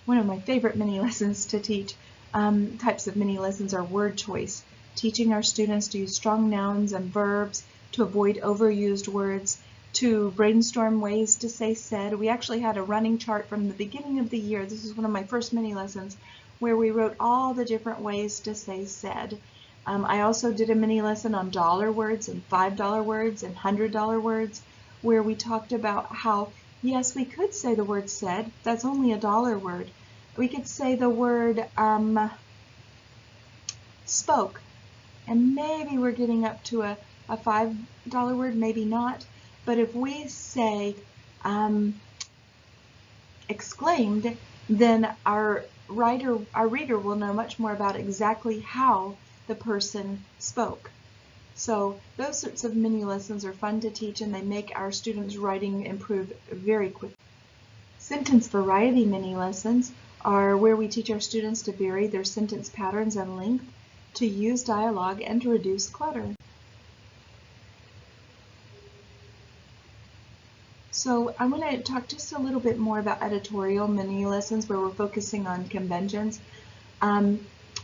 One of my favorite mini lessons to teach, types of mini lessons, are word choice, teaching our students to use strong nouns and verbs, to avoid overused words, to brainstorm ways to say said. We actually had a running chart from the beginning of the year. This is one of my first mini lessons where we wrote all the different ways to say said. I also did a mini lesson on dollar words and $5 words and $100 words, where we talked about how, yes, we could say the word said. That's only a dollar word. We could say the word spoke, and maybe we're getting up to a $5 word, maybe not. But if we say exclaimed, then our reader will know much more about exactly how the person spoke. So those sorts of mini lessons are fun to teach, and they make our students' writing improve very quickly. Sentence variety mini lessons are where we teach our students to vary their sentence patterns and length, to use dialogue, and to reduce clutter. So I want to talk just a little bit more about editorial mini lessons where we're focusing on conventions. When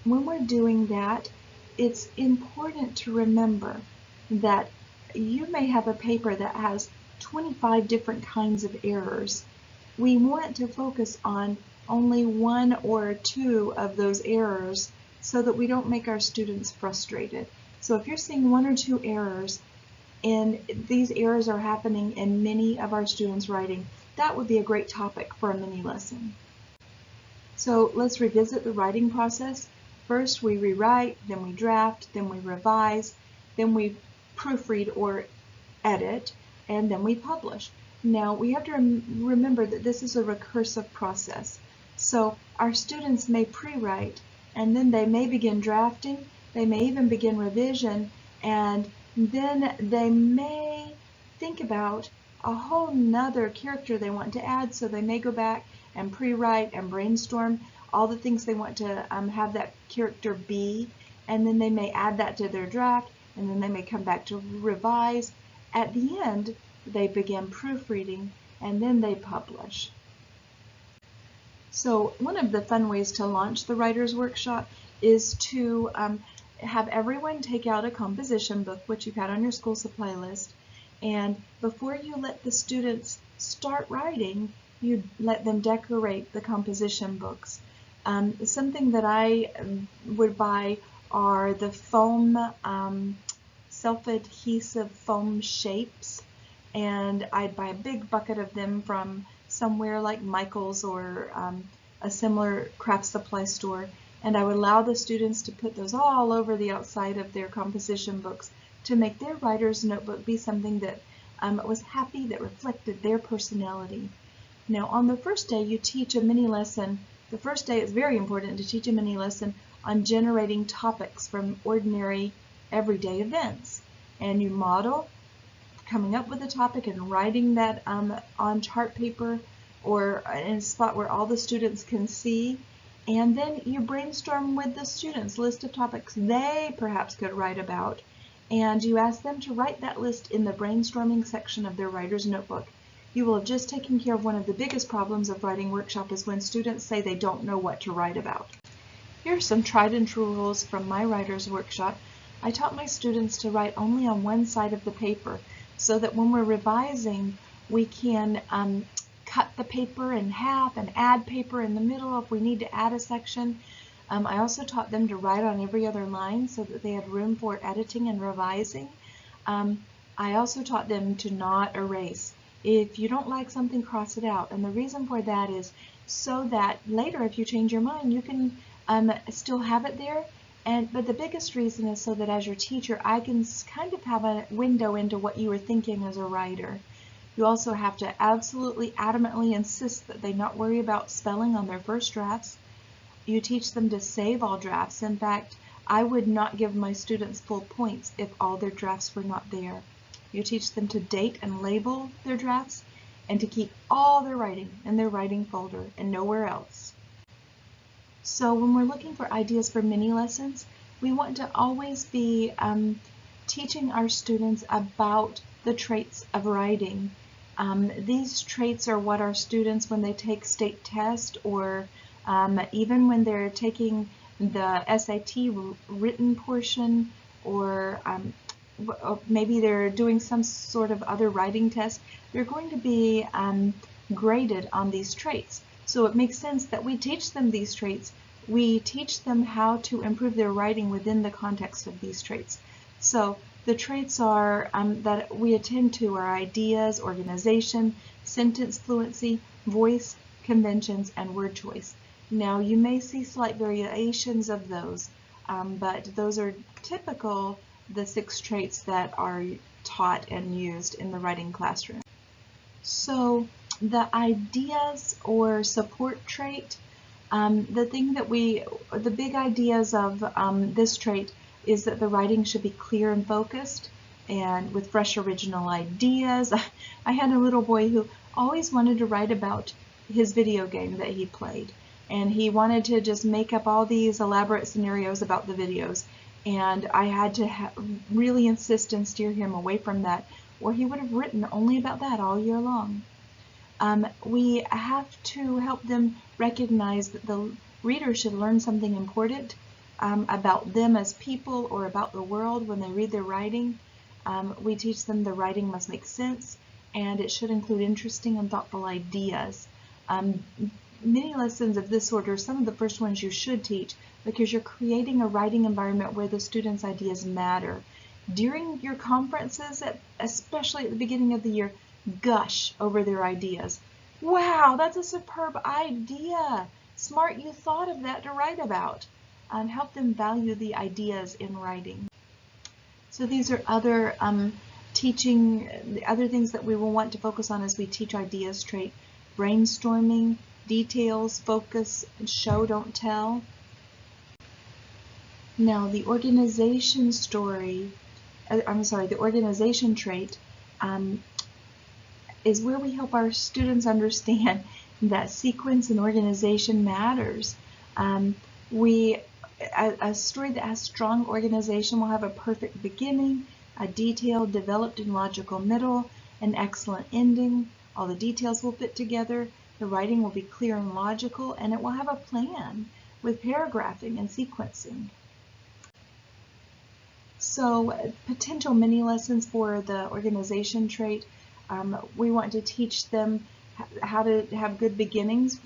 we're doing that, it's important to remember that you may have a paper that has 25 different kinds of errors. We want to focus on only one or two of those errors so that we don't make our students frustrated. So if you're seeing one or two errors, and these errors are happening in many of our students' writing, that would be a great topic for a mini lesson. So let's revisit the writing process. First we rewrite, then we draft, then we revise, then we proofread or edit, and then we publish. Now we have to remember that this is a recursive process. So our students may pre-write, and then they may begin drafting, they may even begin revision, and then they may think about a whole nother character they want to add, so they may go back and pre-write and brainstorm all the things they want to have that character be, and then they may add that to their draft, and then they may come back to revise. At the end, they begin proofreading, and then they publish. So one of the fun ways to launch the Writer's Workshop is to have everyone take out a composition book, which you've had on your school supply list, and before you let the students start writing, you let them decorate the composition books. Something that I would buy are the foam, self-adhesive foam shapes, and I'd buy a big bucket of them from somewhere like Michael's or a similar craft supply store, and I would allow the students to put those all over the outside of their composition books to make their writer's notebook be something that was happy, that reflected their personality. Now on the first day you teach a mini lesson. The first day it's very important to teach a mini lesson on generating topics from ordinary everyday events. And you model coming up with a topic and writing that on chart paper or in a spot where all the students can see. And then you brainstorm with the students a list of topics they perhaps could write about, and you ask them to write that list in the brainstorming section of their writer's notebook. You will have just taken care of one of the biggest problems of writing workshop, is when students say they don't know what to write about. Here are some tried and true rules from my writer's workshop. I taught my students to write only on one side of the paper so that when we're revising we can cut the paper in half and add paper in the middle if we need to add a section. I also taught them to write on every other line so that they had room for editing and revising. I also taught them to not erase. If you don't like something, cross it out. And the reason for that is so that later, if you change your mind, you can still have it there. But the biggest reason is so that as your teacher, I can kind of have a window into what you were thinking as a writer. You also have to absolutely adamantly insist that they not worry about spelling on their first drafts. You teach them to save all drafts. In fact, I would not give my students full points if all their drafts were not there. You teach them to date and label their drafts and to keep all their writing in their writing folder and nowhere else. So when we're looking for ideas for mini lessons, we want to always be teaching our students about the traits of writing. These traits are what our students, when they take state test or even when they're taking the SAT written portion, or maybe they're doing some sort of other writing test, they're going to be graded on these traits. So it makes sense that we teach them these traits we teach them how to improve their writing within the context of these traits. So the traits are that we attend to are ideas, organization, sentence fluency, voice, conventions, and word choice. Now you may see slight variations of those, but those are typical, the 6 traits that are taught and used in the writing classroom. So the ideas or support trait, the big ideas of this trait is that the writing should be clear and focused and with fresh original ideas. I had a little boy who always wanted to write about his video game that he played, and he wanted to just make up all these elaborate scenarios about the videos, and I had to really insist and steer him away from that, or he would have written only about that all year long. We have to help them recognize that the reader should learn something important about them as people or about the world when they read their writing. We teach them the writing must make sense, and it should include interesting and thoughtful ideas. Many lessons of this sort are some of the first ones you should teach, because you're creating a writing environment where the students' ideas matter. During your conferences, especially at the beginning of the year, gush over their ideas. Wow, that's a superb idea. Smart you thought of that to write about. Help them value the ideas in writing. So these are other the other things that we will want to focus on as we teach ideas trait: brainstorming, details, focus, show, don't tell. Now the organization trait is where we help our students understand that sequence and organization matters. A story that has strong organization will have a perfect beginning, a detailed, developed, and logical middle, an excellent ending. All the details will fit together. The writing will be clear and logical, and it will have a plan with paragraphing and sequencing. So potential mini lessons for the organization trait. We want to teach them how to have good beginnings,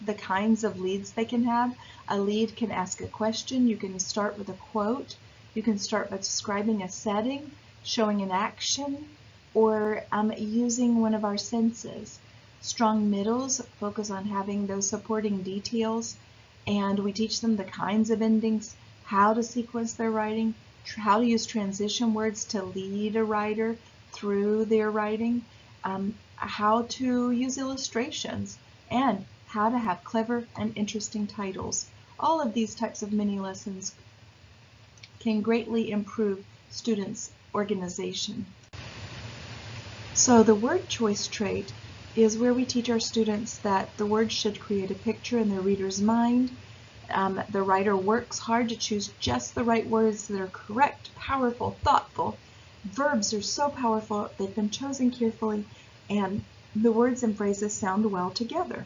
the kinds of leads they can have. A lead can ask a question. You can start with a quote. You can start by describing a setting, showing an action, or using one of our senses. Strong middles focus on having those supporting details, and we teach them the kinds of endings, how to sequence their writing, how to use transition words to lead a writer through their writing, how to use illustrations, and how to have clever and interesting titles. All of these types of mini lessons can greatly improve students' organization. So the word choice trait is where we teach our students that the words should create a picture in their reader's mind. The writer works hard to choose just the right words that are correct, powerful, thoughtful. Verbs are so powerful, they've been chosen carefully, and the words and phrases sound well together.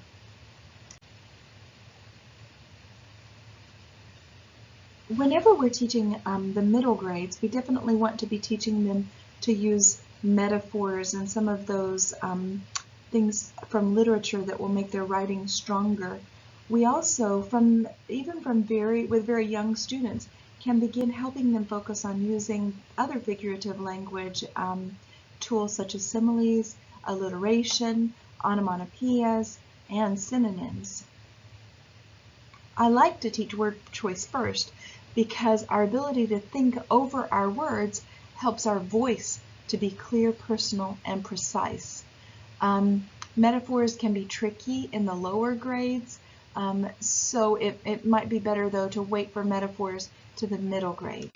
Whenever we're teaching the middle grades, we definitely want to be teaching them to use metaphors and some of those things from literature that will make their writing stronger. We also, with very young students, can begin helping them focus on using other figurative language tools such as similes, alliteration, onomatopoeias, and synonyms. I like to teach word choice first because our ability to think over our words helps our voice to be clear, personal, and precise. Metaphors can be tricky in the lower grades, so it might be better though to wait for metaphors to the middle grade.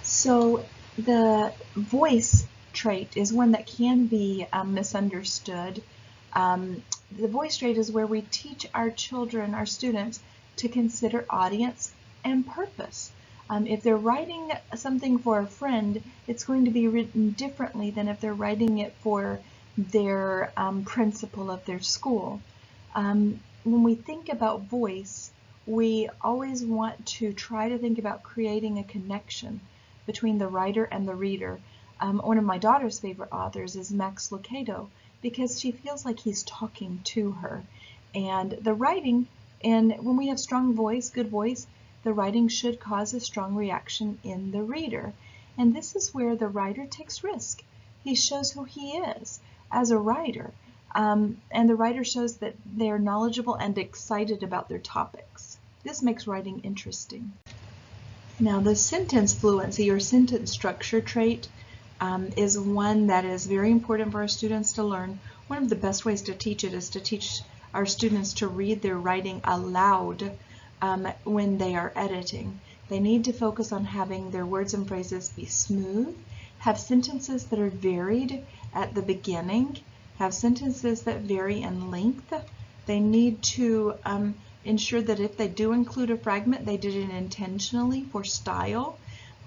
So the voice trait is one that can be misunderstood. The voice trait is where we teach our children, our students, to consider audience and purpose. If they're writing something for a friend, it's going to be written differently than if they're writing it for their principal of their school. When we think about voice, we always want to try to think about creating a connection between the writer and the reader. One of my daughter's favorite authors is Max Lucado, because she feels like he's talking to her. And the writing And when we have strong voice, good voice, the writing should cause a strong reaction in the reader. And this is where the writer takes risk. He shows who he is as a writer. And the writer shows that they're knowledgeable and excited about their topics. This makes writing interesting. Now, the sentence fluency or sentence structure trait is one that is very important for our students to learn. One of the best ways to teach it is to teach our students to read their writing aloud when they are editing. They need to focus on having their words and phrases be smooth, have sentences that are varied at the beginning, have sentences that vary in length. They need to ensure that if they do include a fragment, they did it intentionally for style,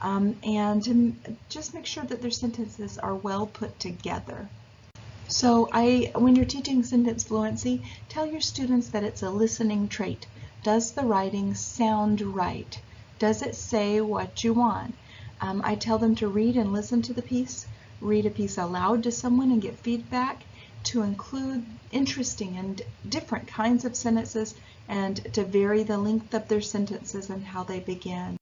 and to just make sure that their sentences are well put together. So when you're teaching sentence fluency, tell your students that it's a listening trait. Does the writing sound right? Does it say what you want? I tell them to read and listen to the piece, read a piece aloud to someone and get feedback, to include interesting and different kinds of sentences, and to vary the length of their sentences and how they begin.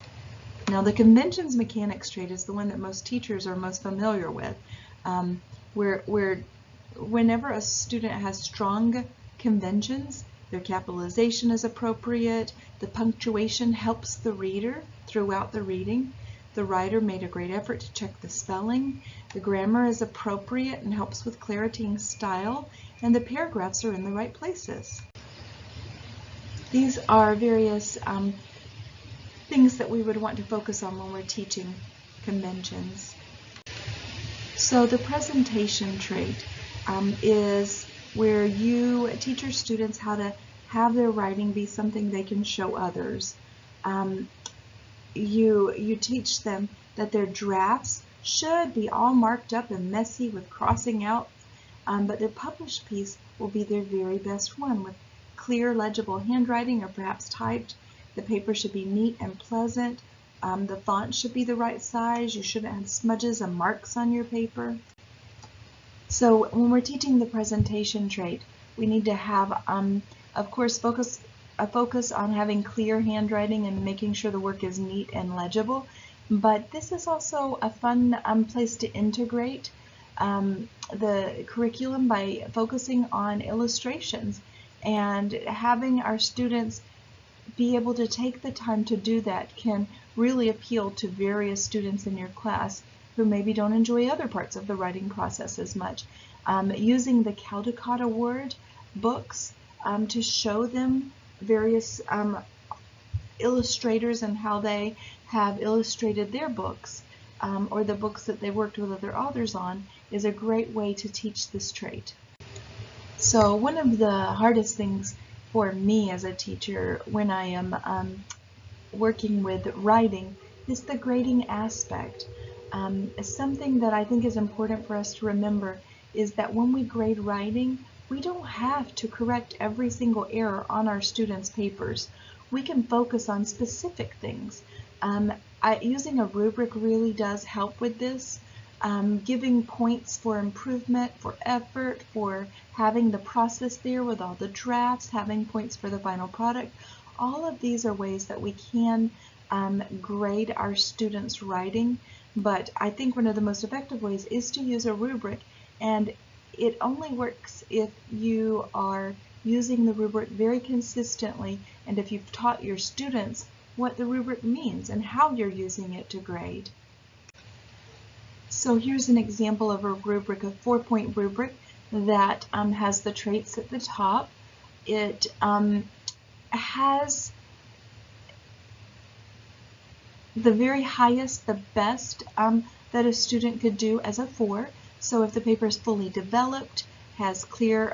Now, the conventions mechanics trait is the one that most teachers are most familiar with, where whenever a student has strong conventions, their capitalization is appropriate, the punctuation helps the reader throughout the reading, the writer made a great effort to check the spelling, the grammar is appropriate and helps with clarity and style, and the paragraphs are in the right places. These are various things that we would want to focus on when we're teaching conventions. So the presentation trait is where you teach your students how to have their writing be something they can show others. You teach them that their drafts should be all marked up and messy with crossing out, but their published piece will be their very best one with clear, legible handwriting or perhaps typed. The paper should be neat and pleasant. The font should be the right size. You shouldn't have smudges and marks on your paper. So when we're teaching the presentation trait, we need to have, of course, a focus on having clear handwriting and making sure the work is neat and legible. But this is also a fun place to integrate the curriculum by focusing on illustrations and having our students be able to take the time to do that can really appeal to various students in your class who maybe don't enjoy other parts of the writing process as much. Using the Caldecott Award books to show them various illustrators and how they have illustrated their books or the books that they worked with other authors on is a great way to teach this trait. So one of the hardest things for me as a teacher when I am working with writing is the grading aspect. Something that I think is important for us to remember is that when we grade writing, we don't have to correct every single error on our students' papers. We can focus on specific things. Using a rubric really does help with this. Giving points for improvement, for effort, for having the process there with all the drafts, having points for the final product. All of these are ways that we can grade our students' writing, but I think one of the most effective ways is to use a rubric, and it only works if you are using the rubric very consistently and if you've taught your students what the rubric means and how you're using it to grade. So here's an example of a rubric, a 4-point rubric that has the traits at the top. It has the very highest, the best that a student could do as a 4. So if the paper is fully developed, has clear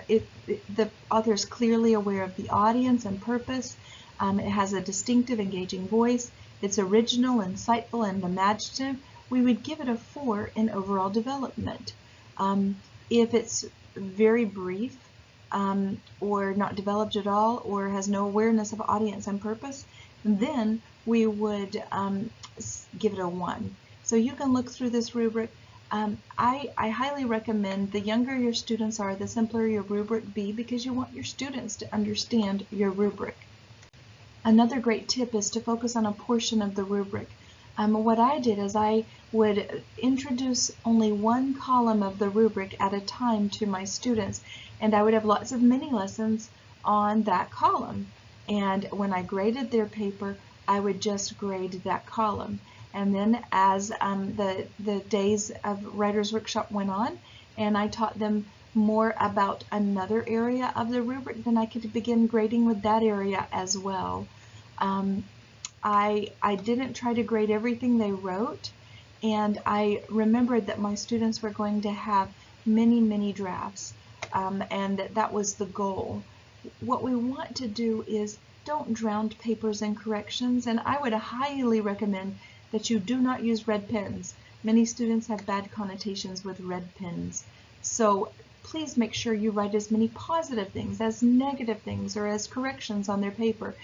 if the author is clearly aware of the audience and purpose, it has a distinctive, engaging voice, it's original, insightful, and imaginative, we would give it a 4 in overall development. If it's very brief or not developed at all or has no awareness of audience and purpose, then we would give it a 1. So you can look through this rubric I highly recommend the younger your students are, the simpler your rubric be, because you want your students to understand your rubric. Another great tip is to focus on a portion of the rubric. What I did is I would introduce only one column of the rubric at a time to my students, and I would have lots of mini lessons on that column. And when I graded their paper, I would just grade that column. And then as the days of Writer's Workshop went on, and I taught them more about another area of the rubric, then I could begin grading with that area as well. I didn't try to grade everything they wrote, and I remembered that my students were going to have many drafts, and that was the goal. What we want to do is don't drown papers in corrections, and I would highly recommend that you do not use red pens. Many students have bad connotations with red pens. So please make sure you write as many positive things as negative things or as corrections on their paper.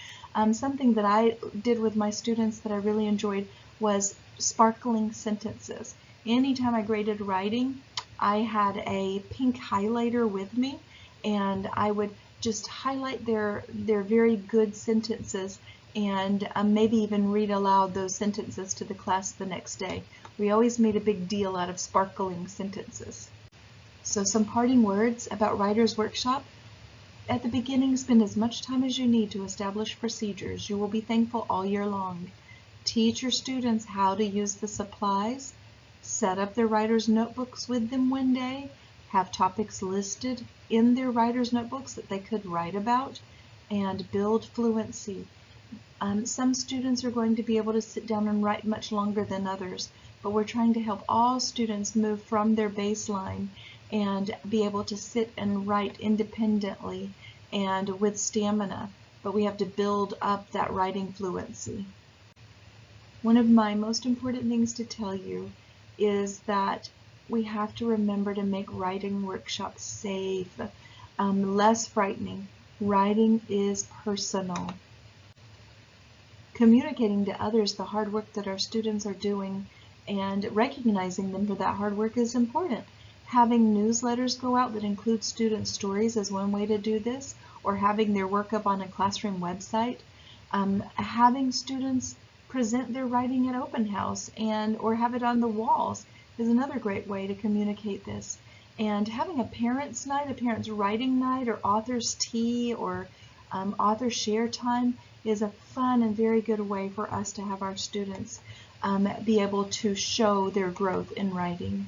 Something that I did with my students that I really enjoyed was sparkling sentences. Anytime I graded writing, I had a pink highlighter with me, and I would just highlight their very good sentences and maybe even read aloud those sentences to the class the next day. We always made a big deal out of sparkling sentences. So some parting words about Writer's Workshop. At the beginning, spend as much time as you need to establish procedures. You will be thankful all year long. Teach your students how to use the supplies. Set up their writer's notebooks with them one day. Have topics listed in their writer's notebooks that they could write about. And build fluency. Some students are going to be able to sit down and write much longer than others, but we're trying to help all students move from their baseline and be able to sit and write independently and with stamina, but we have to build up that writing fluency. One of my most important things to tell you is that we have to remember to make writing workshops safe, less frightening. Writing is personal. Communicating to others the hard work that our students are doing and recognizing them for that hard work is important. Having newsletters go out that include student stories is one way to do this, or having their work up on a classroom website. Having students present their writing at open house or have it on the walls is another great way to communicate this. And having a parents' night, a parents' writing night, or author's tea, or author share time is a fun and very good way for us to have our students be able to show their growth in writing.